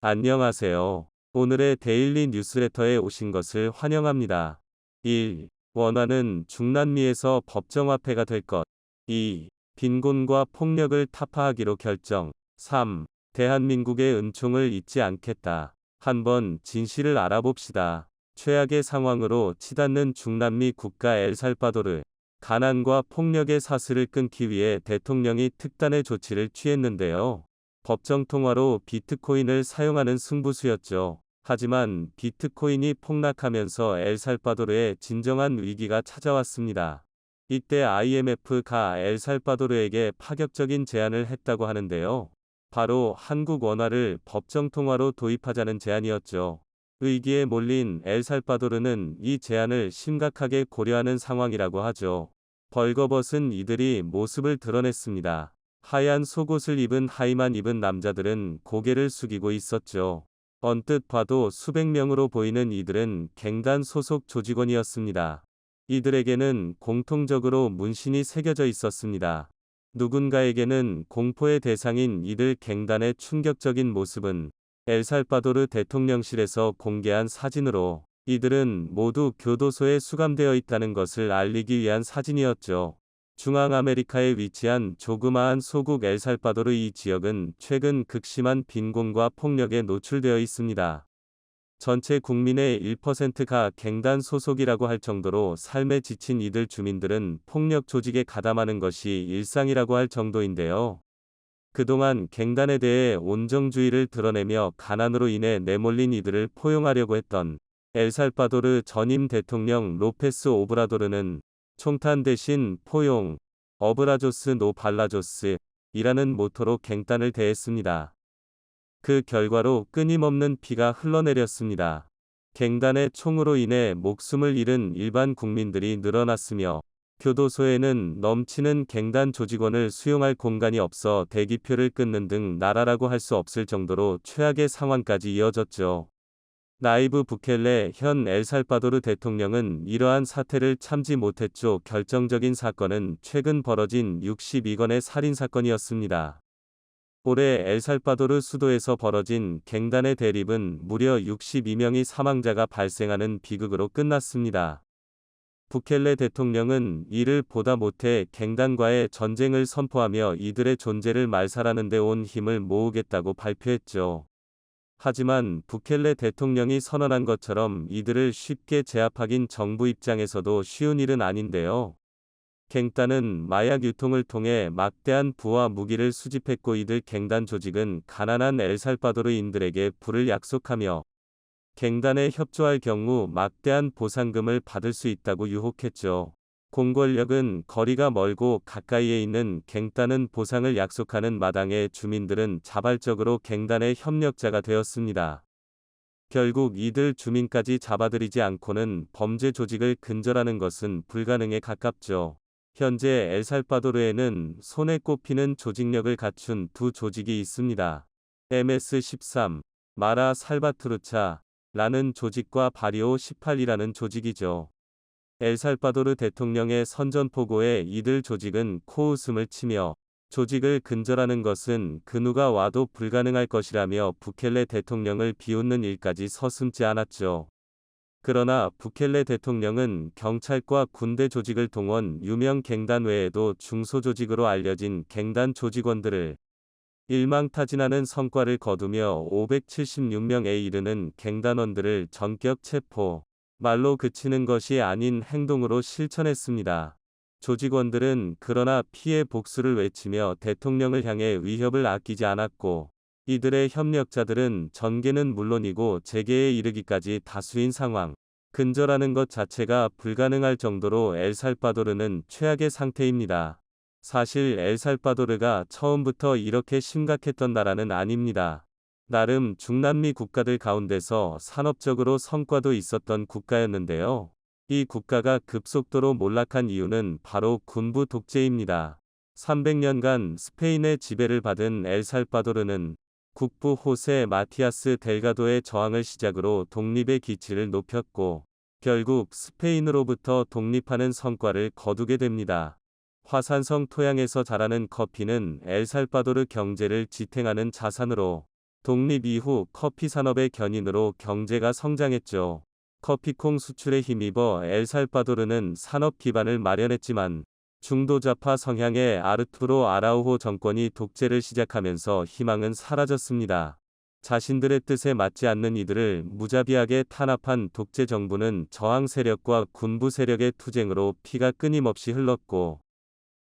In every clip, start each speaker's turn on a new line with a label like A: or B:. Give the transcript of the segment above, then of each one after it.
A: 안녕하세요. 오늘의 데일리 뉴스레터에 오신 것을 환영합니다. 1. 원화는 중남미에서 법정화폐가 될 것. 2. 빈곤과 폭력을 타파하기로 결정. 3. 대한민국의 은총을 잊지 않겠다. 한번 진실을 알아봅시다. 최악의 상황으로 치닫는 중남미 국가 엘살바도르. 가난과 폭력의 사슬을 끊기 위해 대통령이 특단의 조치를 취했는데요. 법정 통화로 비트코인을 사용하는 승부수였죠. 하지만 비트코인이 폭락하면서 엘살바도르에 진정한 위기가 찾아왔습니다. 이때 IMF가 엘살바도르에게 파격적인 제안을 했다고 하는데요. 바로 한국 원화를 법정 통화로 도입하자는 제안이었죠. 위기에 몰린 엘살바도르는 이 제안을 심각하게 고려하는 상황이라고 하죠. 벌거벗은 이들이 모습을 드러냈습니다. 하얀 속옷을 입은 하의만 입은 남자들은 고개를 숙이고 있었죠. 언뜻 봐도 수백 명으로 보이는 이들은 갱단 소속 조직원이었습니다. 이들에게는 공통적으로 문신이 새겨져 있었습니다. 누군가에게는 공포의 대상인 이들 갱단의 충격적인 모습은 엘살바도르 대통령실에서 공개한 사진으로 이들은 모두 교도소에 수감되어 있다는 것을 알리기 위한 사진이었죠. 중앙아메리카에 위치한 조그마한 소국 엘살바도르 이 지역은 최근 극심한 빈곤과 폭력에 노출되어 있습니다. 전체 국민의 1%가 갱단 소속이라고 할 정도로 삶에 지친 이들 주민들은 폭력 조직에 가담하는 것이 일상이라고 할 정도인데요. 그동안 갱단에 대해 온정주의를 드러내며 가난으로 인해 내몰린 이들을 포용하려고 했던 엘살바도르 전임 대통령 로페스 오브라도르는 총탄 대신 포용, 어브라조스 노 발라조스 이라는 모토로 갱단을 대했습니다. 그 결과로 끊임없는 피가 흘러내렸습니다. 갱단의 총으로 인해 목숨을 잃은 일반 국민들이 늘어났으며 교도소에는 넘치는 갱단 조직원을 수용할 공간이 없어 대기표를 끊는 등 나라라고 할 수 없을 정도로 최악의 상황까지 이어졌죠. 나이브 부켈레 현 엘살바도르 대통령은 이러한 사태를 참지 못했죠. 결정적인 사건은 최근 벌어진 62건의 살인사건이었습니다. 올해 엘살바도르 수도에서 벌어진 갱단의 대립은 무려 62명의 사망자가 발생하는 비극으로 끝났습니다. 부켈레 대통령은 이를 보다 못해 갱단과의 전쟁을 선포하며 이들의 존재를 말살하는 데 온 힘을 모으겠다고 발표했죠. 하지만 부켈레 대통령이 선언한 것처럼 이들을 쉽게 제압하긴 정부 입장에서도 쉬운 일은 아닌데요. 갱단은 마약 유통을 통해 막대한 부와 무기를 수집했고 이들 갱단 조직은 가난한 엘살바도르인들에게 부를 약속하며 갱단에 협조할 경우 막대한 보상금을 받을 수 있다고 유혹했죠. 공권력은 거리가 멀고 가까이에 있는 갱단은 보상을 약속하는 마당에 주민들은 자발적으로 갱단의 협력자가 되었습니다. 결국 이들 주민까지 잡아들이지 않고는 범죄 조직을 근절하는 것은 불가능에 가깝죠. 현재 엘살바도르에는 손에 꼽히는 조직력을 갖춘 두 조직이 있습니다. MS-13, 마라 살바트루차 라는 조직과 바리오 18이라는 조직이죠. 엘살바도르 대통령의 선전포고에 이들 조직은 코웃음을 치며 조직을 근절하는 것은 그 누가 와도 불가능할 것이라며 부켈레 대통령을 비웃는 일까지 서슴지 않았죠. 그러나 부켈레 대통령은 경찰과 군대 조직을 동원 유명 갱단 외에도 중소조직으로 알려진 갱단 조직원들을 일망타진하는 성과를 거두며 576명에 이르는 갱단원들을 전격 체포, 말로 그치는 것이 아닌 행동으로 실천했습니다. 조직원들은 그러나 피해 복수를 외치며 대통령을 향해 위협을 아끼지 않았고 이들의 협력자들은 전개는 물론이고 재계에 이르기까지 다수인 상황. 근절하는 것 자체가 불가능할 정도로 엘살바도르는 최악의 상태입니다. 사실 엘살바도르가 처음부터 이렇게 심각했던 나라는 아닙니다. 나름 중남미 국가들 가운데서 산업적으로 성과도 있었던 국가였는데요. 이 국가가 급속도로 몰락한 이유는 바로 군부 독재입니다. 300년간 스페인의 지배를 받은 엘살바도르는 국부 호세 마티아스 델가도의 저항을 시작으로 독립의 기치를 높였고 결국 스페인으로부터 독립하는 성과를 거두게 됩니다. 화산성 토양에서 자라는 커피는 엘살바도르 경제를 지탱하는 자산으로 독립 이후 커피 산업의 견인으로 경제가 성장했죠. 커피콩 수출에 힘입어 엘살바도르는 산업 기반을 마련했지만 중도좌파 성향의 아르투로 아라우호 정권이 독재를 시작하면서 희망은 사라졌습니다. 자신들의 뜻에 맞지 않는 이들을 무자비하게 탄압한 독재 정부는 저항 세력과 군부 세력의 투쟁으로 피가 끊임없이 흘렀고,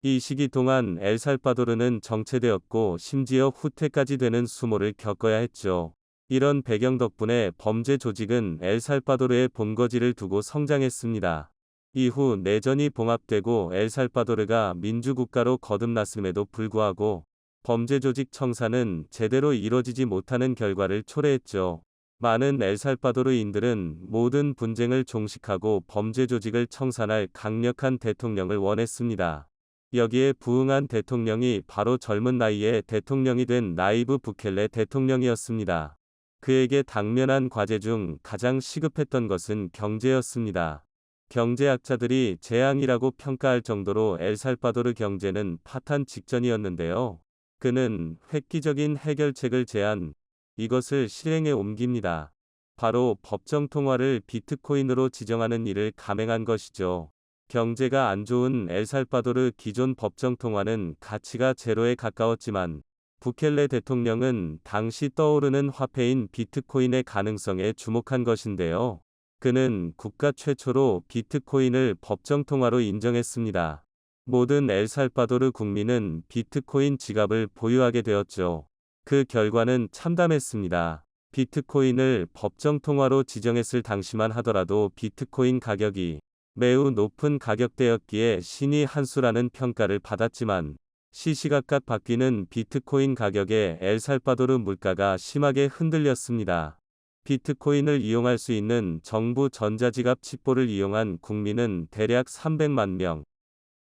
A: 이 시기 동안 엘살바도르는 정체되었고 심지어 후퇴까지 되는 수모를 겪어야 했죠. 이런 배경 덕분에 범죄 조직은 엘살바도르의 본거지를 두고 성장했습니다. 이후 내전이 봉합되고 엘살바도르가 민주국가로 거듭났음에도 불구하고 범죄 조직 청산은 제대로 이뤄지지 못하는 결과를 초래했죠. 많은 엘살바도르인들은 모든 분쟁을 종식하고 범죄 조직을 청산할 강력한 대통령을 원했습니다. 여기에 부응한 대통령이 바로 젊은 나이에 대통령이 된 나이브 부켈레 대통령이었습니다. 그에게 당면한 과제 중 가장 시급했던 것은 경제였습니다. 경제학자들이 재앙이라고 평가할 정도로 엘살바도르 경제는 파탄 직전이었는데요. 그는 획기적인 해결책을 제안, 이것을 실행에 옮깁니다. 바로 법정 통화를 비트코인으로 지정하는 일을 감행한 것이죠. 경제가 안 좋은 엘살바도르 기존 법정 통화는 가치가 제로에 가까웠지만 부켈레 대통령은 당시 떠오르는 화폐인 비트코인의 가능성에 주목한 것인데요. 그는 국가 최초로 비트코인을 법정 통화로 인정했습니다. 모든 엘살바도르 국민은 비트코인 지갑을 보유하게 되었죠. 그 결과는 참담했습니다. 비트코인을 법정 통화로 지정했을 당시만 하더라도 비트코인 가격이 매우 높은 가격대였기에 신의 한 수라는 평가를 받았지만 시시각각 바뀌는 비트코인 가격에 엘살바도르 물가가 심하게 흔들렸습니다. 비트코인을 이용할 수 있는 정부 전자지갑 칩보를 이용한 국민은 대략 300만 명,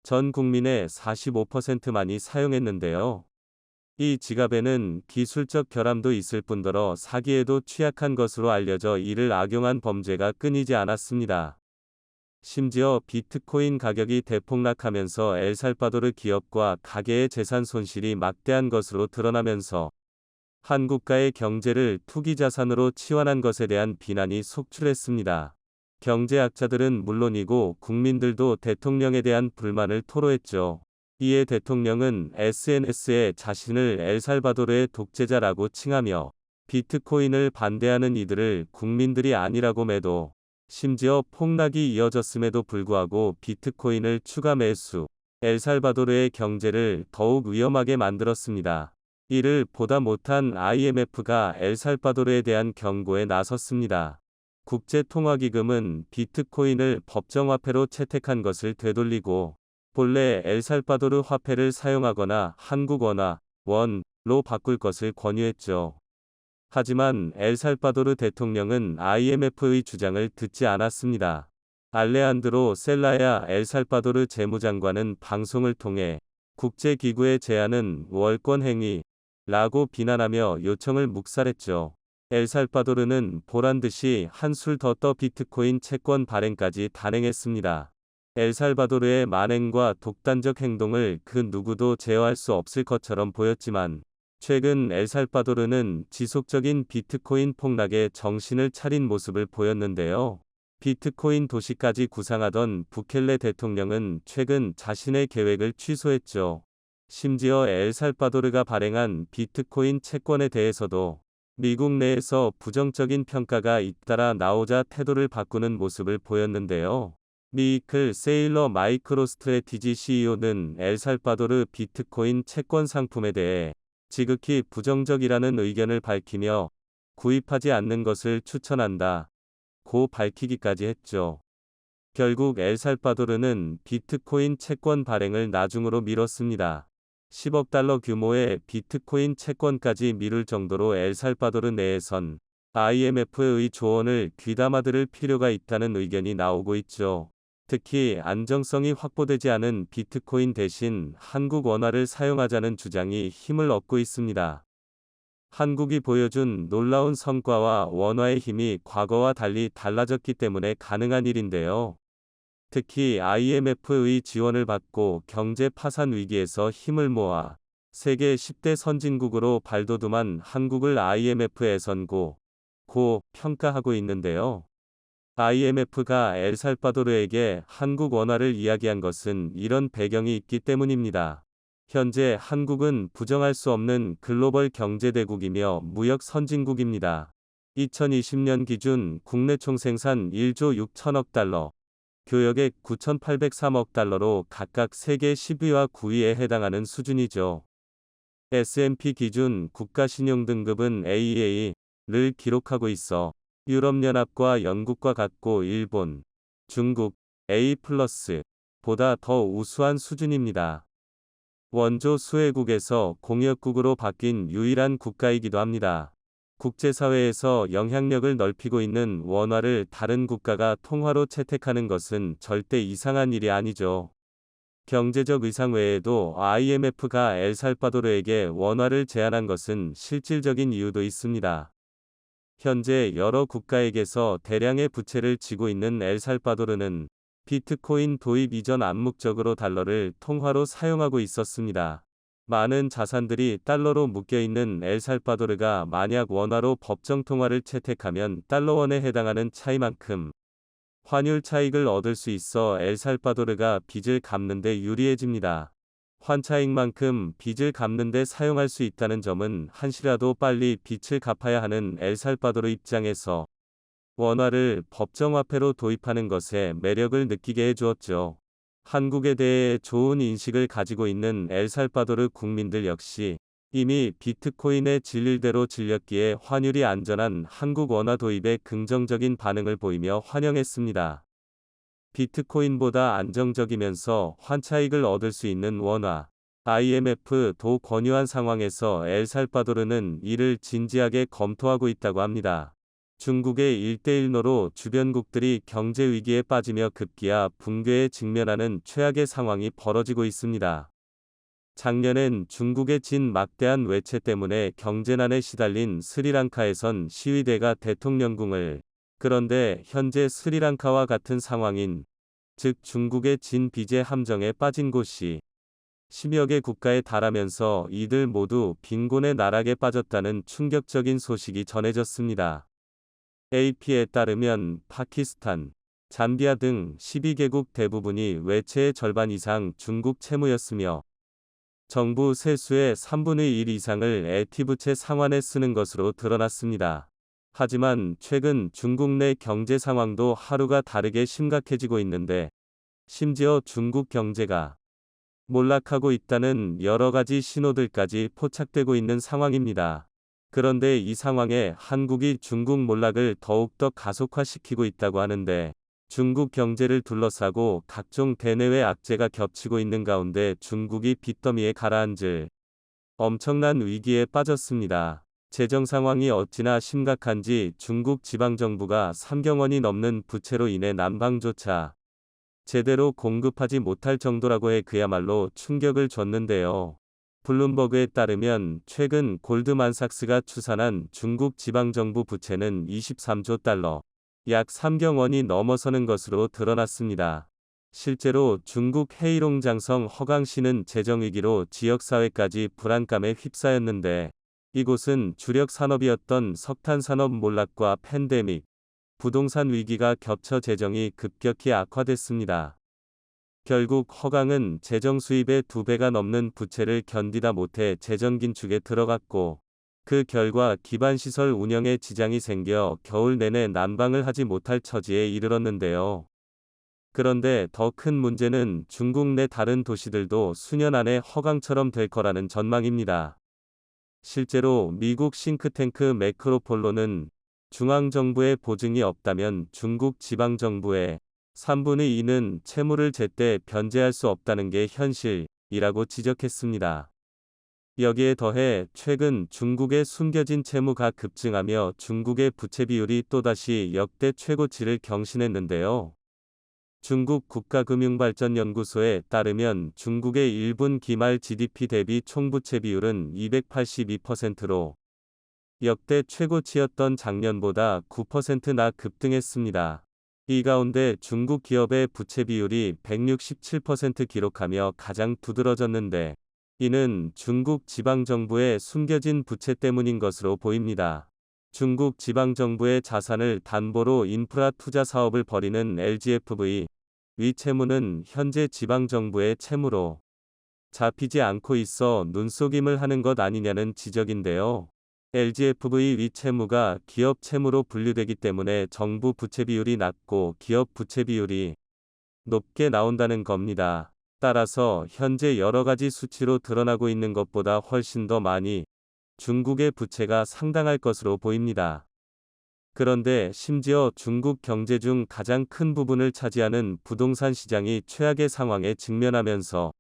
A: 전 국민의 45%만이 사용했는데요. 이 지갑에는 기술적 결함도 있을 뿐더러 사기에도 취약한 것으로 알려져 이를 악용한 범죄가 끊이지 않았습니다. 심지어 비트코인 가격이 대폭락하면서 엘살바도르 기업과 가계의 재산 손실이 막대한 것으로 드러나면서 한 국가의 경제를 투기 자산으로 치환한 것에 대한 비난이 속출했습니다. 경제학자들은 물론이고 국민들도 대통령에 대한 불만을 토로했죠. 이에 대통령은 SNS에 자신을 엘살바도르의 독재자라고 칭하며 비트코인을 반대하는 이들을 국민들이 아니라고 매도, 심지어 폭락이 이어졌음에도 불구하고 비트코인을 추가 매수, 엘살바도르의 경제를 더욱 위험하게 만들었습니다. 이를 보다 못한 IMF가 엘살바도르에 대한 경고에 나섰습니다. 국제통화기금은 비트코인을 법정화폐로 채택한 것을 되돌리고 본래 엘살바도르 화폐를 사용하거나 한국 원화, 원로 바꿀 것을 권유했죠. 하지만 엘살바도르 대통령은 IMF의 주장을 듣지 않았습니다. 알레한드로 셀라야 엘살바도르 재무장관은 방송을 통해 국제기구의 제안은 월권 행위라고 비난하며 요청을 묵살했죠. 엘살바도르는 보란듯이 한술 더 떠 비트코인 채권 발행까지 단행했습니다. 엘살바도르의 만행과 독단적 행동을 그 누구도 제어할 수 없을 것처럼 보였지만 최근 엘살바도르는 지속적인 비트코인 폭락에 정신을 차린 모습을 보였는데요. 비트코인 도시까지 구상하던 부켈레 대통령은 최근 자신의 계획을 취소했죠. 심지어 엘살바도르가 발행한 비트코인 채권에 대해서도 미국 내에서 부정적인 평가가 잇따라 나오자 태도를 바꾸는 모습을 보였는데요. 미이클 세일러 마이크로스트래티지 CEO는 엘살바도르 비트코인 채권 상품에 대해 지극히 부정적이라는 의견을 밝히며 구입하지 않는 것을 추천한다 고 밝히기까지 했죠. 결국 엘살바도르는 비트코인 채권 발행을 나중으로 미뤘습니다. 10억 달러 규모의 비트코인 채권까지 미룰 정도로 엘살바도르 내에선 IMF의 조언을 귀담아 들을 필요가 있다는 의견이 나오고 있죠. 특히 안정성이 확보되지 않은 비트코인 대신 한국 원화를 사용하자는 주장이 힘을 얻고 있습니다. 한국이 보여준 놀라운 성과와 원화의 힘이 과거와 달리 달라졌기 때문에 가능한 일인데요. 특히 IMF의 지원을 받고 경제 파산 위기에서 힘을 모아 세계 10대 선진국으로 발돋움한 한국을 IMF에선 고 평가하고 있는데요. IMF가 엘살바도르에게 한국 원화를 이야기한 것은 이런 배경이 있기 때문입니다. 현재 한국은 부정할 수 없는 글로벌 경제대국이며 무역 선진국입니다. 2020년 기준 국내 총생산 1조 6천억 달러, 교역액 9,803억 달러로 각각 세계 10위와 9위에 해당하는 수준이죠. S&P 기준 국가신용등급은 AA를 기록하고 있어 유럽연합과 영국과 같고 일본, 중국, A+보다 더 우수한 수준입니다. 원조 수혜국에서 공역국으로 바뀐 유일한 국가이기도 합니다. 국제사회에서 영향력을 넓히고 있는 원화를 다른 국가가 통화로 채택하는 것은 절대 이상한 일이 아니죠. 경제적 의상 외에도 IMF가 엘살바도르에게 원화를 제안한 것은 실질적인 이유도 있습니다. 현재 여러 국가에게서 대량의 부채를 지고 있는 엘살바도르는 비트코인 도입 이전 암묵적으로 달러를 통화로 사용하고 있었습니다. 많은 자산들이 달러로 묶여 있는 엘살바도르가 만약 원화로 법정 통화를 채택하면 달러원에 해당하는 차이만큼 환율 차익을 얻을 수 있어 엘살바도르가 빚을 갚는 데 유리해집니다. 환차익만큼 빚을 갚는 데 사용할 수 있다는 점은 한시라도 빨리 빚을 갚아야 하는 엘살바도르 입장에서 원화를 법정화폐로 도입하는 것에 매력을 느끼게 해주었죠. 한국에 대해 좋은 인식을 가지고 있는 엘살바도르 국민들 역시 이미 비트코인에 질릴 대로 질렸기에 환율이 안전한 한국 원화 도입에 긍정적인 반응을 보이며 환영했습니다. 비트코인보다 안정적이면서 환차익을 얻을 수 있는 원화, IMF도 권유한 상황에서 엘살바도르는 이를 진지하게 검토하고 있다고 합니다. 중국의 일대일로로 주변국들이 경제 위기에 빠지며 급기야 붕괴에 직면하는 최악의 상황이 벌어지고 있습니다. 작년엔 중국의 진 막대한 외채 때문에 경제난에 시달린 스리랑카에선 시위대가 대통령궁을, 그런데 현재 스리랑카와 같은 상황인, 즉 중국의 진 빚의 함정에 빠진 곳이 10여 개 국가에 달하면서 이들 모두 빈곤의 나락에 빠졌다는 충격적인 소식이 전해졌습니다. AP에 따르면 파키스탄, 잠비아 등 12개국 대부분이 외채의 절반 이상 중국 채무였으며 정부 세수의 3분의 1 이상을 액티브채 상환에 쓰는 것으로 드러났습니다. 하지만 최근 중국 내 경제 상황도 하루가 다르게 심각해지고 있는데 심지어 중국 경제가 몰락하고 있다는 여러 가지 신호들까지 포착되고 있는 상황입니다. 그런데 이 상황에 한국이 중국 몰락을 더욱더 가속화시키고 있다고 하는데 중국 경제를 둘러싸고 각종 대내외 악재가 겹치고 있는 가운데 중국이 빚더미에 가라앉을 엄청난 위기에 빠졌습니다. 재정 상황이 어찌나 심각한지 중국 지방정부가 3경 원이 넘는 부채로 인해 난방조차 제대로 공급하지 못할 정도라고 해 그야말로 충격을 줬는데요. 블룸버그에 따르면 최근 골드만삭스가 추산한 중국 지방정부 부채는 23조 달러, 약 3경 원이 넘어서는 것으로 드러났습니다. 실제로 중국 헤이롱 장성 허강시는 재정위기로 지역사회까지 불안감에 휩싸였는데 이곳은 주력 산업이었던 석탄산업 몰락과 팬데믹, 부동산 위기가 겹쳐 재정이 급격히 악화됐습니다. 결국 허강은 재정 수입의 2배가 넘는 부채를 견디다 못해 재정 긴축에 들어갔고 그 결과 기반시설 운영에 지장이 생겨 겨울 내내 난방을 하지 못할 처지에 이르렀는데요. 그런데 더 큰 문제는 중국 내 다른 도시들도 수년 안에 허강처럼 될 거라는 전망입니다. 실제로 미국 싱크탱크 매크로폴로는 중앙정부의 보증이 없다면 중국 지방정부의 3분의 2는 채무를 제때 변제할 수 없다는 게 현실이라고 지적했습니다. 여기에 더해 최근 중국의 숨겨진 채무가 급증하며 중국의 부채 비율이 또다시 역대 최고치를 경신했는데요. 중국 국가금융발전연구소에 따르면 중국의 1분기 말 GDP 대비 총부채 비율은 282%로 역대 최고치였던 작년보다 9%나 급등했습니다. 이 가운데 중국 기업의 부채 비율이 167% 기록하며 가장 두드러졌는데 이는 중국 지방정부의 숨겨진 부채 때문인 것으로 보입니다. 중국 지방정부의 자산을 담보로 인프라 투자 사업을 벌이는 LGFV 위 채무는 현재 지방정부의 채무로 잡히지 않고 있어 눈속임을 하는 것 아니냐는 지적인데요. LGFV 위 채무가 기업 채무로 분류되기 때문에 정부 부채 비율이 낮고 기업 부채 비율이 높게 나온다는 겁니다. 따라서 현재 여러 가지 수치로 드러나고 있는 것보다 훨씬 더 많이 중국의 부채가 상당할 것으로 보입니다. 그런데 심지어 중국 경제 중 가장 큰 부분을 차지하는 부동산 시장이 최악의 상황에 직면하면서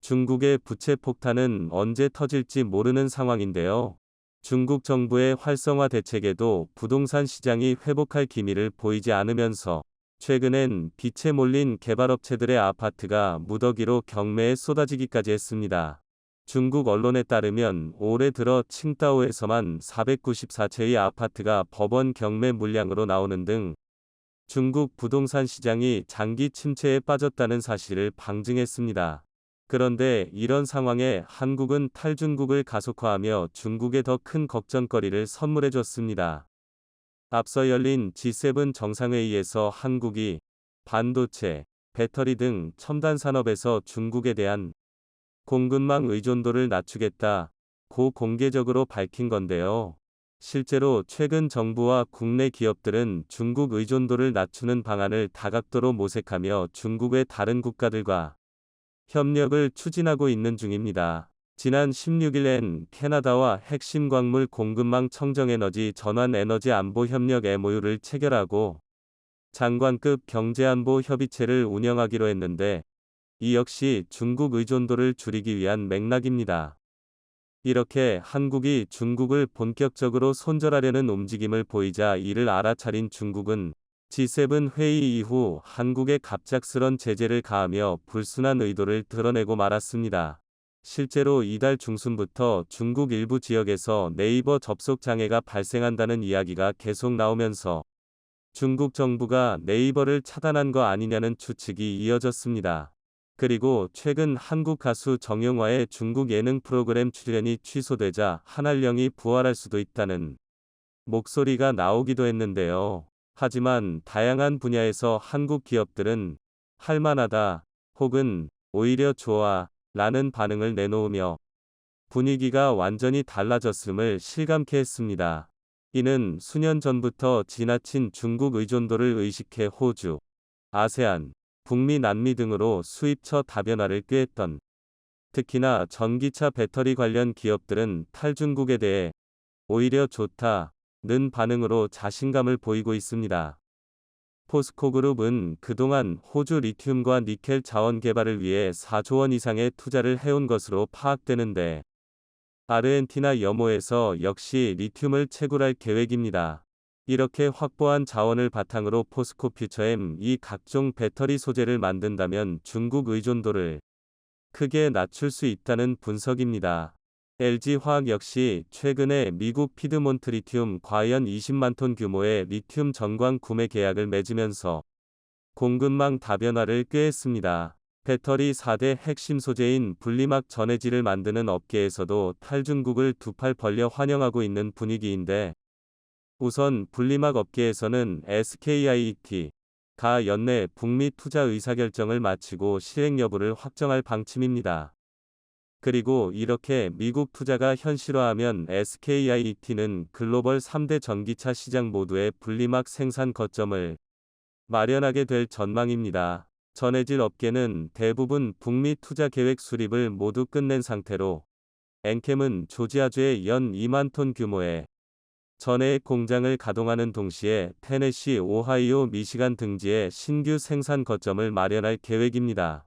A: 중국의 부채 폭탄은 언제 터질지 모르는 상황인데요. 중국 정부의 활성화 대책에도 부동산 시장이 회복할 기미를 보이지 않으면서 최근엔 빛에 몰린 개발업체들의 아파트가 무더기로 경매에 쏟아지기까지 했습니다. 중국 언론에 따르면 올해 들어 칭다오에서만 494채의 아파트가 법원 경매 물량으로 나오는 등 중국 부동산 시장이 장기 침체에 빠졌다는 사실을 방증했습니다. 그런데 이런 상황에 한국은 탈중국을 가속화하며 중국에 더 큰 걱정거리를 선물해줬습니다. 앞서 열린 G7 정상회의에서 한국이 반도체, 배터리 등 첨단 산업에서 중국에 대한 공급망 의존도를 낮추겠다고 공개적으로 밝힌 건데요. 실제로 최근 정부와 국내 기업들은 중국 의존도를 낮추는 방안을 다각도로 모색하며 중국의 다른 국가들과 협력을 추진하고 있는 중입니다. 지난 16일엔 캐나다와 핵심 광물 공급망 청정에너지 전환에너지 안보 협력 MOU를 체결하고 장관급 경제안보 협의체를 운영하기로 했는데 이 역시 중국 의존도를 줄이기 위한 맥락입니다. 이렇게 한국이 중국을 본격적으로 손절하려는 움직임을 보이자 이를 알아차린 중국은 G7 회의 이후 한국에 갑작스런 제재를 가하며 불순한 의도를 드러내고 말았습니다. 실제로 이달 중순부터 중국 일부 지역에서 네이버 접속 장애가 발생한다는 이야기가 계속 나오면서 중국 정부가 네이버를 차단한 거 아니냐는 추측이 이어졌습니다. 그리고 최근 한국 가수 정용화의 중국 예능 프로그램 출연이 취소되자 한알령이 부활할 수도 있다는 목소리가 나오기도 했는데요. 하지만 다양한 분야에서 한국 기업들은 할만하다 혹은 오히려 좋아 라는 반응을 내놓으며 분위기가 완전히 달라졌음을 실감케 했습니다. 이는 수년 전부터 지나친 중국 의존도를 의식해 호주, 아세안, 북미 남미 등으로 수입처 다변화를 꾀했던 특히나 전기차 배터리 관련 기업들은 탈중국에 대해 오히려 좋다는 반응으로 자신감을 보이고 있습니다. 포스코그룹은 그동안 호주 리튬과 니켈 자원 개발을 위해 4조 원 이상의 투자를 해온 것으로 파악되는데 아르헨티나 여모에서 역시 리튬을 채굴할 계획입니다. 이렇게 확보한 자원을 바탕으로 포스코 퓨처엠 이 각종 배터리 소재를 만든다면 중국 의존도를 크게 낮출 수 있다는 분석입니다. LG화학 역시 최근에 미국 피드몬트 리튬 과연 20만 톤 규모의 리튬 전광 구매 계약을 맺으면서 공급망 다변화를 꾀했습니다. 배터리 4대 핵심 소재인 분리막 전해질을 만드는 업계에서도 탈중국을 두 팔 벌려 환영하고 있는 분위기인데 우선 분리막 업계에서는 SKIET가 연내 북미 투자 의사결정을 마치고 실행 여부를 확정할 방침입니다. 그리고 이렇게 미국 투자가 현실화하면 SKIET는 글로벌 3대 전기차 시장 모두의 분리막 생산 거점을 마련하게 될 전망입니다. 전해질 업계는 대부분 북미 투자 계획 수립을 모두 끝낸 상태로 엔캠은 조지아주에 연 2만 톤 규모의 전해액 공장을 가동하는 동시에 테네시, 오하이오, 미시간 등지에 신규 생산 거점을 마련할 계획입니다.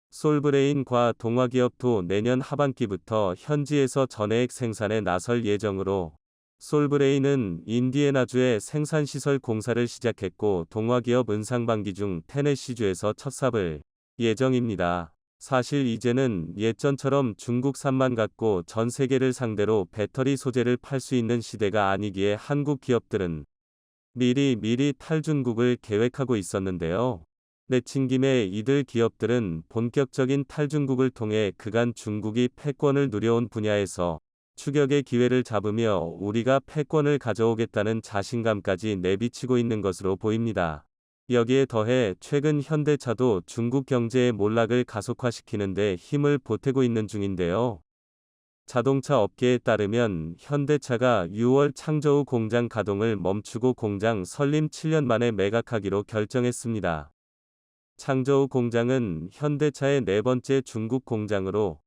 A: 솔브레인과 동화기업도 내년 하반기부터 현지에서 전해액 생산에 나설 예정으로 솔브레인은 인디애나주에 생산시설 공사를 시작했고 동화기업 은상반기 중 테네시주에서 첫 삽을 예정입니다. 사실 이제는 예전처럼 중국산만 갖고 전 세계를 상대로 배터리 소재를 팔 수 있는 시대가 아니기에 한국 기업들은 미리 탈중국을 계획하고 있었는데요. 내친 김에 이들 기업들은 본격적인 탈중국을 통해 그간 중국이 패권을 누려온 분야에서 추격의 기회를 잡으며 우리가 패권을 가져오겠다는 자신감까지 내비치고 있는 것으로 보입니다. 여기에 더해 최근 현대차도 중국 경제의 몰락을 가속화시키는 데 힘을 보태고 있는 중인데요. 자동차 업계에 따르면 현대차가 6월 창저우 공장 가동을 멈추고 공장 설립 7년 만에 매각하기로 결정했습니다. 창저우 공장은 현대차의 네 번째 중국 공장으로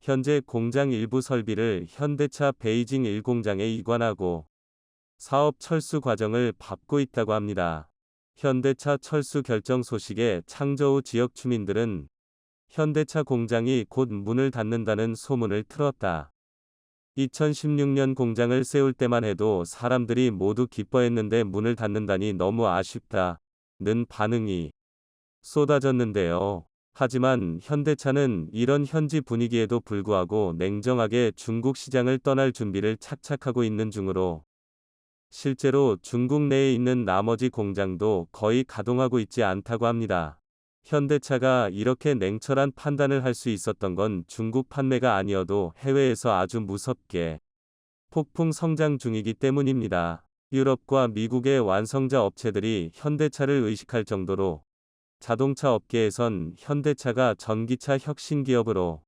A: 현재 공장 일부 설비를 현대차 베이징 1공장에 이관하고 사업 철수 과정을 밟고 있다고 합니다. 현대차 철수 결정 소식에 창저우 지역 주민들은 현대차 공장이 곧 문을 닫는다는 소문을 틀었다. 2016년 공장을 세울 때만 해도 사람들이 모두 기뻐했는데 문을 닫는다니 너무 아쉽다는 반응이 쏟아졌는데요. 하지만 현대차는 이런 현지 분위기에도 불구하고 냉정하게 중국 시장을 떠날 준비를 착착하고 있는 중으로 실제로 중국 내에 있는 나머지 공장도 거의 가동하고 있지 않다고 합니다. 현대차가 이렇게 냉철한 판단을 할 수 있었던 건 중국 판매가 아니어도 해외에서 아주 무섭게 폭풍 성장 중이기 때문입니다. 유럽과 미국의 완성자 업체들이 현대차를 의식할 정도로 자동차 업계에선 현대차가 전기차 혁신 기업으로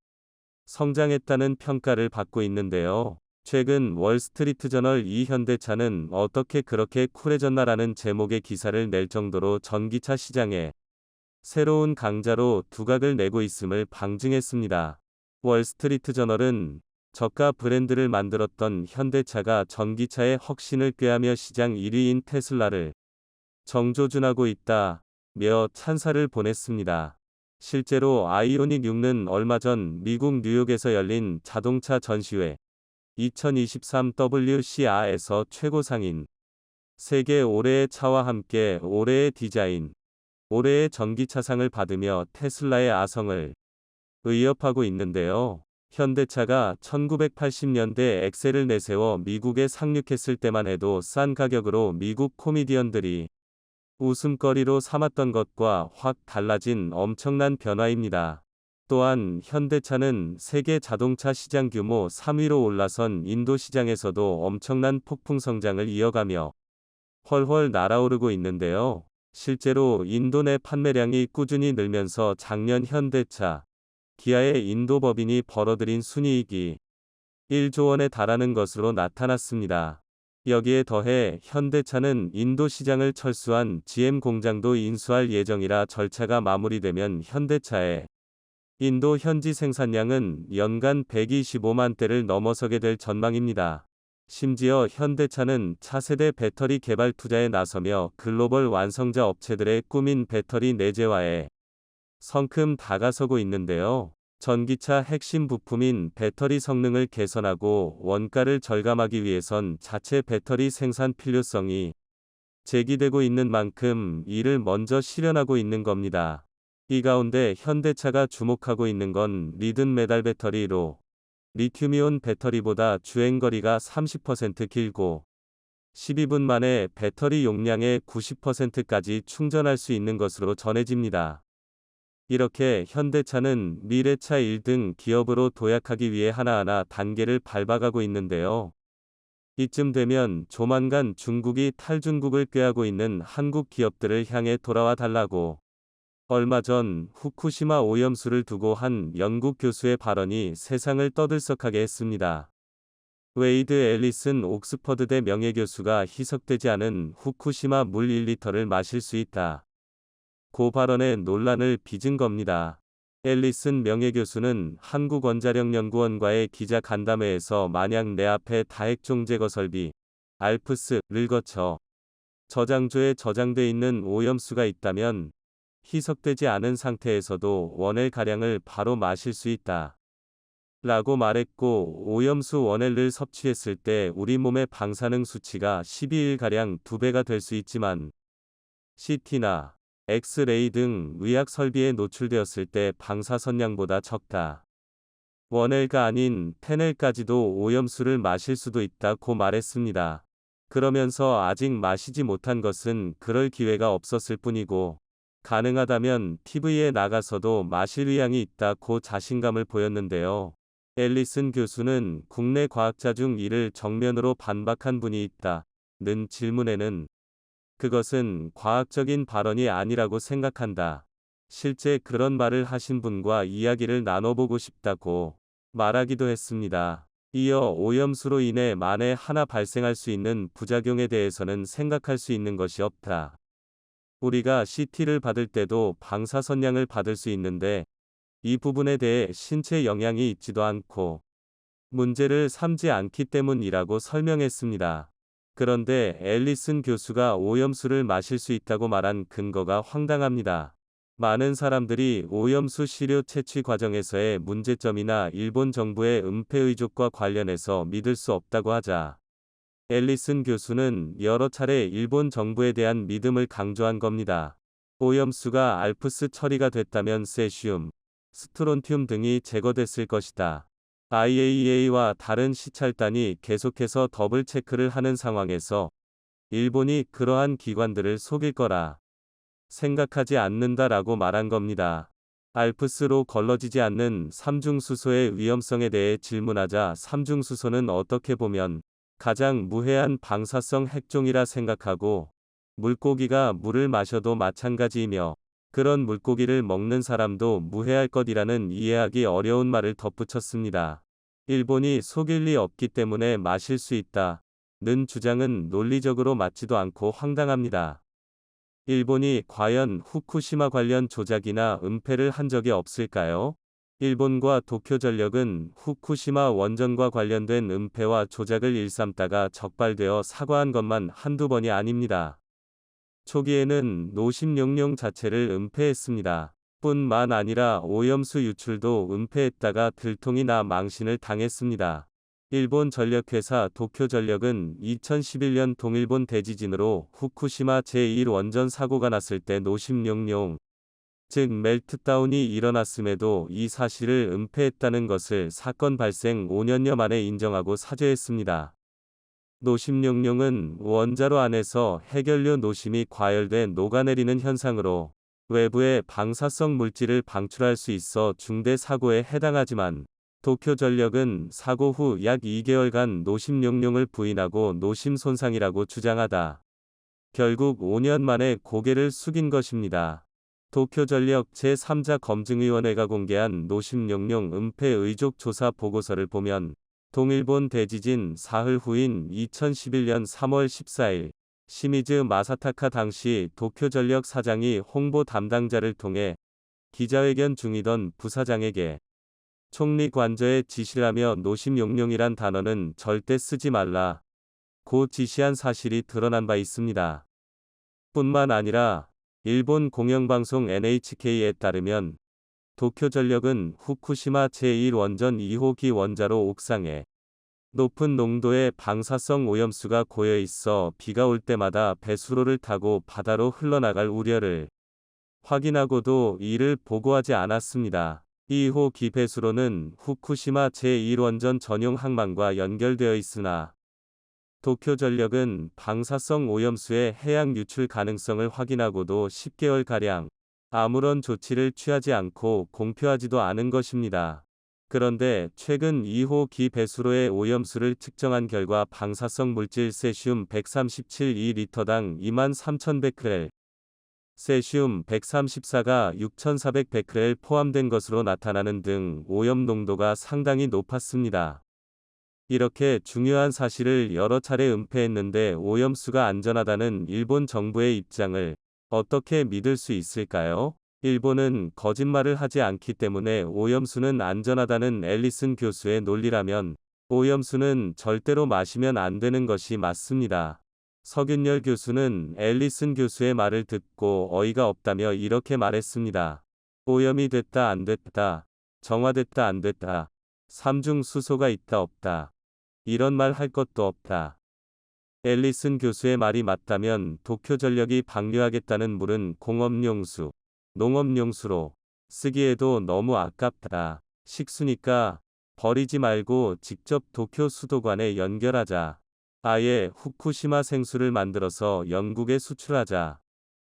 A: 성장했다는 평가를 받고 있는데요. 최근 월스트리트저널 이 현대차는 어떻게 그렇게 쿨해졌나라는 제목의 기사를 낼 정도로 전기차 시장에 새로운 강자로 두각을 내고 있음을 방증했습니다. 월스트리트저널은 저가 브랜드를 만들었던 현대차가 전기차의 혁신을 꾀하며 시장 1위인 테슬라를 정조준하고 있다며 찬사를 보냈습니다. 실제로 아이오닉 6는 얼마 전 미국 뉴욕에서 열린 자동차 전시회 2023 WCR에서 최고상인 세계 올해의 차와 함께 올해의 디자인, 올해의 전기차상을 받으며 테슬라의 아성을 의협하고 있는데요. 현대차가 1980년대 엑셀을 내세워 미국에 상륙했을 때만 해도 싼 가격으로 미국 코미디언들이 웃음거리로 삼았던 것과 확 달라진 엄청난 변화입니다. 또한 현대차는 세계 자동차 시장 규모 3위로 올라선 인도 시장에서도 엄청난 폭풍 성장을 이어가며 훨훨 날아오르고 있는데요. 실제로 인도 내 판매량이 꾸준히 늘면서 작년 현대차, 기아의 인도 법인이 벌어들인 순이익이 1조 원에 달하는 것으로 나타났습니다. 여기에 더해 현대차는 인도 시장을 철수한 GM 공장도 인수할 예정이라 절차가 마무리되면 현대차의 인도 현지 생산량은 연간 125만 대를 넘어서게 될 전망입니다. 심지어 현대차는 차세대 배터리 개발 투자에 나서며 글로벌 완성자 업체들의 꿈인 배터리 내재화에 성큼 다가서고 있는데요. 전기차 핵심 부품인 배터리 성능을 개선하고 원가를 절감하기 위해선 자체 배터리 생산 필요성이 제기되고 있는 만큼 이를 먼저 실현하고 있는 겁니다. 이 가운데 현대차가 주목하고 있는 건 리든 메달 배터리로 리튬이온 배터리보다 주행거리가 30% 길고 12분 만에 배터리 용량의 90%까지 충전할 수 있는 것으로 전해집니다. 이렇게 현대차는 미래차 1등 기업으로 도약하기 위해 하나하나 단계를 밟아가고 있는데요. 이쯤 되면 조만간 중국이 탈중국을 꾀하고 있는 한국 기업들을 향해 돌아와 달라고 얼마 전 후쿠시마 오염수를 두고 한 영국 교수의 발언이 세상을 떠들썩하게 했습니다. 웨이드 앨리슨 옥스퍼드대 명예교수가 희석되지 않은 후쿠시마 물 1리터를 마실 수 있다. 고 발언에 논란을 빚은 겁니다. 앨리슨 명예교수는 한국원자력연구원과의 기자 간담회에서 만약 내 앞에 다핵종 제거 설비 알프스를 거쳐 저장조에 저장돼 있는 오염수가 있다면 희석되지 않은 상태에서도 원L 가량을 바로 마실 수 있다. 라고 말했고 오염수 원L을 섭취했을 때 우리 몸의 방사능 수치가 12일가량 2배가 될 수 있지만 CT나 엑스레이 등 의학 설비에 노출되었을 때 방사선량보다 적다. 원L가 아닌 10L까지도 오염수를 마실 수도 있다고 말했습니다. 그러면서 아직 마시지 못한 것은 그럴 기회가 없었을 뿐이고 가능하다면 TV에 나가서도 마실 의향이 있다고 자신감을 보였는데요. 앨리슨 교수는 국내 과학자 중 이를 정면으로 반박한 분이 있다는 질문에는 그것은 과학적인 발언이 아니라고 생각한다. 실제 그런 말을 하신 분과 이야기를 나눠보고 싶다고 말하기도 했습니다. 이어 오염수로 인해 만에 하나 발생할 수 있는 부작용에 대해서는 생각할 수 있는 것이 없다. 우리가 CT를 받을 때도 방사선량을 받을 수 있는데 이 부분에 대해 신체 영향이 있지도 않고 문제를 삼지 않기 때문이라고 설명했습니다. 그런데 앨리슨 교수가 오염수를 마실 수 있다고 말한 근거가 황당합니다. 많은 사람들이 오염수 시료 채취 과정에서의 문제점이나 일본 정부의 은폐 의혹과 관련해서 믿을 수 없다고 하자 앨리슨 교수는 여러 차례 일본 정부에 대한 믿음을 강조한 겁니다. 오염수가 알프스 처리가 됐다면 세슘, 스트론튬 등이 제거됐을 것이다. IAEA와 다른 시찰단이 계속해서 더블 체크를 하는 상황에서 일본이 그러한 기관들을 속일 거라 생각하지 않는다라고 말한 겁니다. 알프스로 걸러지지 않는 삼중수소의 위험성에 대해 질문하자 삼중수소는 어떻게 보면 가장 무해한 방사성 핵종이라 생각하고 물고기가 물을 마셔도 마찬가지이며 그런 물고기를 먹는 사람도 무해할 것이라는 이해하기 어려운 말을 덧붙였습니다. 일본이 속일 리 없기 때문에 마실 수 있다는 주장은 논리적으로 맞지도 않고 황당합니다. 일본이 과연 후쿠시마 관련 조작이나 은폐를 한 적이 없을까요? 일본과 도쿄전력은 후쿠시마 원전과 관련된 은폐와 조작을 일삼다가 적발되어 사과한 것만 한두 번이 아닙니다. 초기에는 노심룡룡 자체를 은폐했습니다. 뿐만 아니라 오염수 유출도 은폐했다가 들통이 나 망신을 당했습니다. 일본 전력회사 도쿄전력은 2011년 동일본 대지진으로 후쿠시마 제1원전 사고가 났을 때 노심룡룡, 즉 멜트다운이 일어났음에도 이 사실을 은폐했다는 것을 사건 발생 5년여 만에 인정하고 사죄했습니다. 노심룡룡은 원자로 안에서 해결료 노심이 과열돼 녹아내리는 현상으로 외부의 방사성 물질을 방출할 수 있어 중대 사고에 해당하지만 도쿄전력은 사고 후 약 2개월간 노심룡룡을 부인하고 노심 손상이라고 주장하다 결국 5년 만에 고개를 숙인 것입니다. 도쿄전력 제3자 검증위원회가 공개한 노심룡룡 은폐 의혹 조사 보고서를 보면 동일본 대지진 사흘 후인 2011년 3월 14일 시미즈 마사타카 당시 도쿄전력 사장이 홍보 담당자를 통해 기자회견 중이던 부사장에게 총리 관저에 지시를 하며 노심룡룡이란 단어는 절대 쓰지 말라 고 지시한 사실이 드러난 바 있습니다. 뿐만 아니라 일본 공영방송 NHK에 따르면 도쿄전력은 후쿠시마 제1원전 2호기 원자로 옥상에 높은 농도의 방사성 오염수가 고여 있어 비가 올 때마다 배수로를 타고 바다로 흘러나갈 우려를 확인하고도 이를 보고하지 않았습니다. 2호기 배수로는 후쿠시마 제1원전 전용 항만과 연결되어 있으나 도쿄전력은 방사성 오염수의 해양 유출 가능성을 확인하고도 10개월가량 아무런 조치를 취하지 않고 공표하지도 않은 것입니다. 그런데 최근 2호기 배수로의 오염수를 측정한 결과 방사성 물질 세슘 137 2리터당 23,100벨, 세슘 134가 6,400베크렐 포함된 것으로 나타나는 등 오염 농도가 상당히 높았습니다. 이렇게 중요한 사실을 여러 차례 은폐했는데 오염수가 안전하다는 일본 정부의 입장을 어떻게 믿을 수 있을까요? 일본은 거짓말을 하지 않기 때문에 오염수는 안전하다는 앨리슨 교수의 논리라면 오염수는 절대로 마시면 안 되는 것이 맞습니다. 서균열 교수는 앨리슨 교수의 말을 듣고 어이가 없다며 이렇게 말했습니다. 오염이 됐다 안 됐다, 정화됐다 안 됐다, 삼중 수소가 있다 없다, 이런 말 할 것도 없다. 앨리슨 교수의 말이 맞다면 도쿄전력이 방류하겠다는 물은 공업용수, 농업용수로 쓰기에도 너무 아깝다. 식수니까 버리지 말고 직접 도쿄 수도관에 연결하자. 아예 후쿠시마 생수를 만들어서 영국에 수출하자.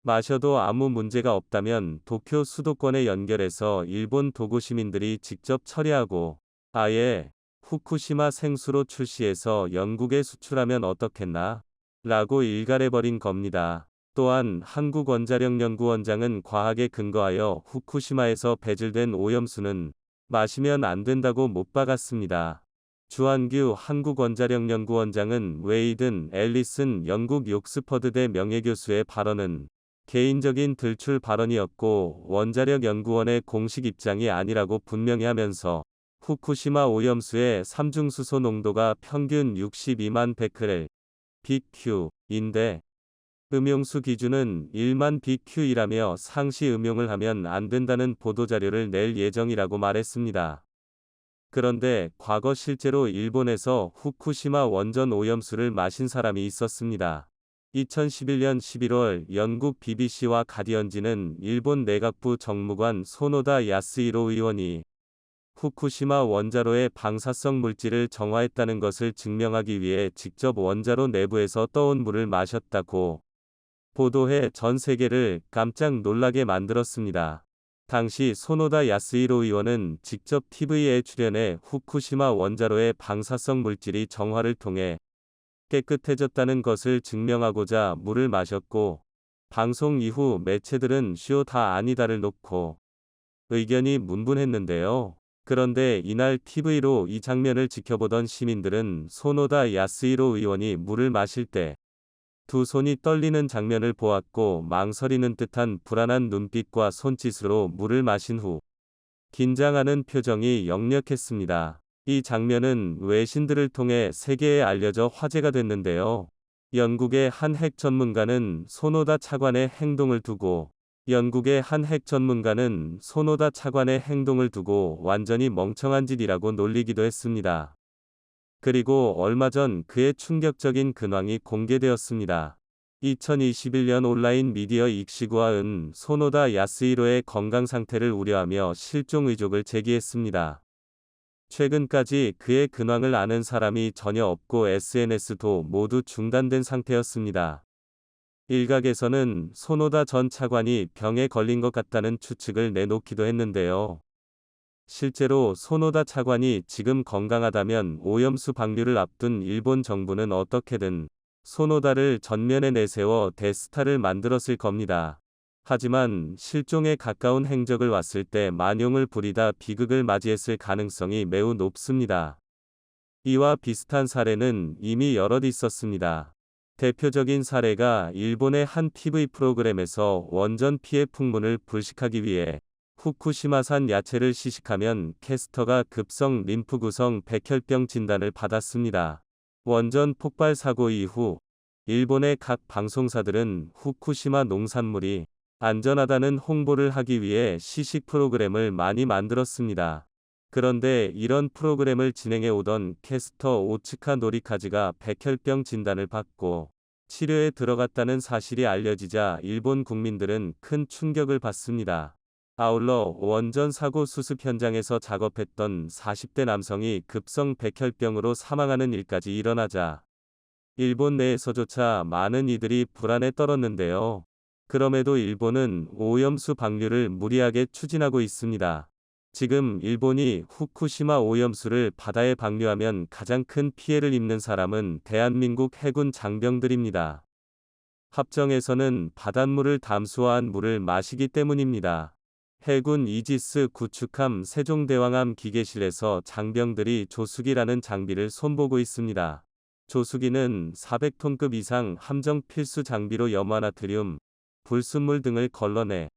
A: 마셔도 아무 문제가 없다면 도쿄 수도권에 연결해서 일본 도구 시민들이 직접 처리하고 아예 후쿠시마 생수로 출시해서 영국에 수출하면 어떻겠나? 라고 일갈해버린 겁니다. 또한 한국원자력연구원장은 과학에 근거하여 후쿠시마에서 배출된 오염수는 마시면 안 된다고 못 박았습니다. 주한규 한국원자력연구원장은 웨이든 앨리슨 영국 옥스퍼드대 명예교수의 발언은 개인적인 들출 발언이었고 원자력연구원의 공식 입장이 아니라고 분명히 하면서 후쿠시마 오염수의 삼중수소 농도가 평균 62만 베크렐 BQ인데 음용수 기준은 1만 BQ이라며 상시 음용을 하면 안 된다는 보도자료를 낼 예정이라고 말했습니다. 그런데 과거 실제로 일본에서 후쿠시마 원전 오염수를 마신 사람이 있었습니다. 2011년 11월 영국 BBC와 가디언지는 일본 내각부 정무관 소노다 야스히로 의원이 후쿠시마 원자로의 방사성 물질을 정화했다는 것을 증명하기 위해 직접 원자로 내부에서 떠온 물을 마셨다고 보도해 전 세계를 깜짝 놀라게 만들었습니다. 당시 소노다 야스히로 의원은 직접 TV에 출연해 후쿠시마 원자로의 방사성 물질이 정화를 통해 깨끗해졌다는 것을 증명하고자 물을 마셨고, 방송 이후 매체들은 쇼 다 아니다를 놓고 의견이 분분했는데요. 그런데 이날 TV로 이 장면을 지켜보던 시민들은 소노다 야스히로 의원이 물을 마실 때 두 손이 떨리는 장면을 보았고 망설이는 듯한 불안한 눈빛과 손짓으로 물을 마신 후 긴장하는 표정이 역력했습니다. 이 장면은 외신들을 통해 세계에 알려져 화제가 됐는데요. 영국의 한 핵 전문가는 소노다 차관의 행동을 두고 완전히 멍청한 짓이라고 놀리기도 했습니다. 그리고 얼마 전 그의 충격적인 근황이 공개되었습니다. 2021년 온라인 미디어 익시구아은 소노다 야스히로의 건강 상태를 우려하며 실종 의혹을 제기했습니다. 최근까지 그의 근황을 아는 사람이 전혀 없고 SNS도 모두 중단된 상태였습니다. 일각에서는 소노다 전 차관이 병에 걸린 것 같다는 추측을 내놓기도 했는데요. 실제로 소노다 차관이 지금 건강하다면 오염수 방류를 앞둔 일본 정부는 어떻게든 소노다를 전면에 내세워 대스타를 만들었을 겁니다. 하지만 실종에 가까운 행적을 왔을 때 만용을 부리다 비극을 맞이했을 가능성이 매우 높습니다. 이와 비슷한 사례는 이미 여럿 있었습니다. 대표적인 사례가 일본의 한 TV 프로그램에서 원전 피해 풍문을 불식하기 위해 후쿠시마산 야채를 시식하면 캐스터가 급성 림프 구성 백혈병 진단을 받았습니다. 원전 폭발 사고 이후 일본의 각 방송사들은 후쿠시마 농산물이 안전하다는 홍보를 하기 위해 시식 프로그램을 많이 만들었습니다. 그런데 이런 프로그램을 진행해 오던 캐스터 오츠카 노리카즈가 백혈병 진단을 받고 치료에 들어갔다는 사실이 알려지자 일본 국민들은 큰 충격을 받습니다. 아울러 원전 사고 수습 현장에서 작업했던 40대 남성이 급성 백혈병으로 사망하는 일까지 일어나자 일본 내에서조차 많은 이들이 불안에 떨었는데요. 그럼에도 일본은 오염수 방류를 무리하게 추진하고 있습니다. 지금 일본이 후쿠시마 오염수를 바다에 방류하면 가장 큰 피해를 입는 사람은 대한민국 해군 장병들입니다. 합정에서는 바닷물을 담수화한 물을 마시기 때문입니다. 해군 이지스 구축함 세종대왕함 기계실에서 장병들이 조수기라는 장비를 손보고 있습니다. 조수기는 400톤급 이상 함정 필수 장비로 염화나트륨, 불순물 등을 걸러내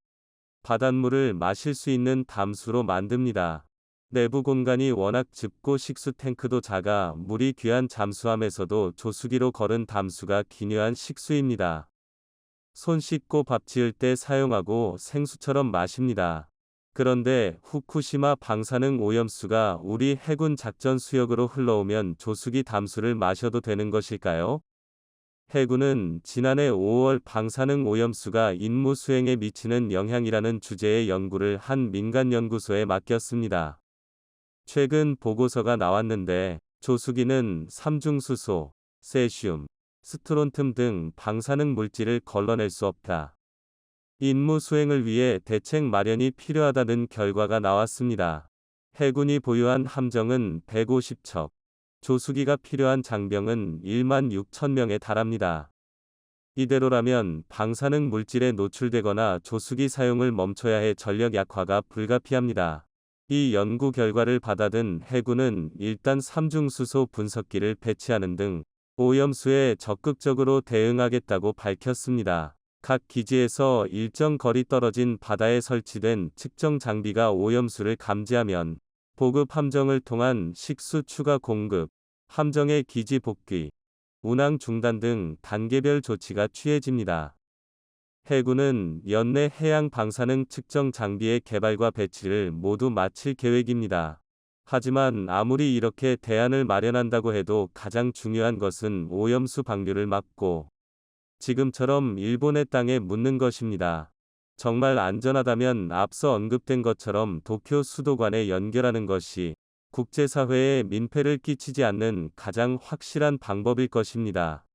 A: 바닷물을 마실 수 있는 담수로 만듭니다. 내부 공간이 워낙 좁고 식수 탱크도 작아 물이 귀한 잠수함에서도 조수기로 걸은 담수가 기묘한 식수입니다. 손 씻고 밥 지을 때 사용하고 생수처럼 마십니다. 그런데 후쿠시마 방사능 오염수가 우리 해군 작전 수역으로 흘러오면 조수기 담수를 마셔도 되는 것일까요? 해군은 지난해 5월 방사능 오염수가 임무 수행에 미치는 영향이라는 주제의 연구를 한 민간 연구소에 맡겼습니다. 최근 보고서가 나왔는데 조수기는 삼중수소, 세슘, 스트론튬 등 방사능 물질을 걸러낼 수 없다. 임무 수행을 위해 대책 마련이 필요하다는 결과가 나왔습니다. 해군이 보유한 함정은 150척, 조수기가 필요한 장병은 1만 6천 명에 달합니다. 이대로라면 방사능 물질에 노출되거나 조수기 사용을 멈춰야 해 전력 약화가 불가피합니다. 이 연구 결과를 받아든 해군은 일단 삼중수소 분석기를 배치하는 등 오염수에 적극적으로 대응하겠다고 밝혔습니다. 각 기지에서 일정 거리 떨어진 바다에 설치된 측정 장비가 오염수를 감지하면 보급 함정을 통한 식수 추가 공급, 함정의 기지 복귀, 운항 중단 등 단계별 조치가 취해집니다. 해군은 연내 해양 방사능 측정 장비의 개발과 배치를 모두 마칠 계획입니다. 하지만 아무리 이렇게 대안을 마련한다고 해도 가장 중요한 것은 오염수 방류를 막고 지금처럼 일본의 땅에 묻는 것입니다. 정말 안전하다면 앞서 언급된 것처럼 도쿄 수도관에 연결하는 것이 국제사회에 민폐를 끼치지 않는 가장 확실한 방법일 것입니다.